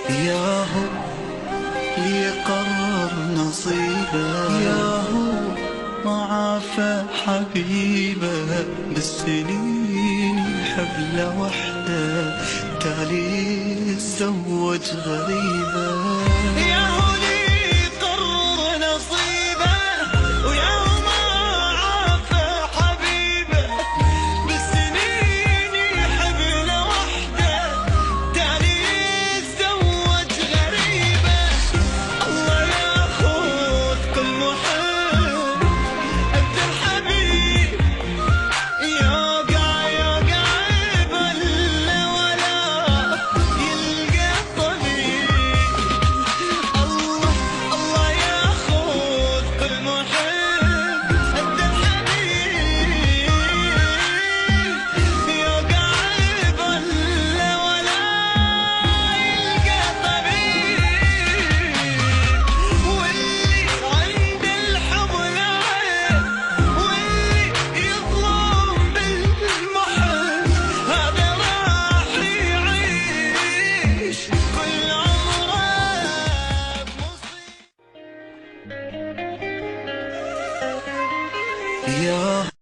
ياهو لي قرر نصيبه، ياهو ما عافى حبيبه، بالسنين يحب له وحده، تالي تزوج غريبه. ياهو لي قرر نصيبه، وياهو ما عافى حبيبه، بالسنين يحب له وحده، تالي تزوج غريبه. الله ياخذ كل محب انت الحبيب، يوقع بله ولا يلقى طبيب. الله ياخذ كل محب انت الحبيب، يوقع بله ولا يلقى طبيب. واللي عند الحب لعب، واللي يظلم بالمحب، هذا راح يعيش كل عمره بمصيبة.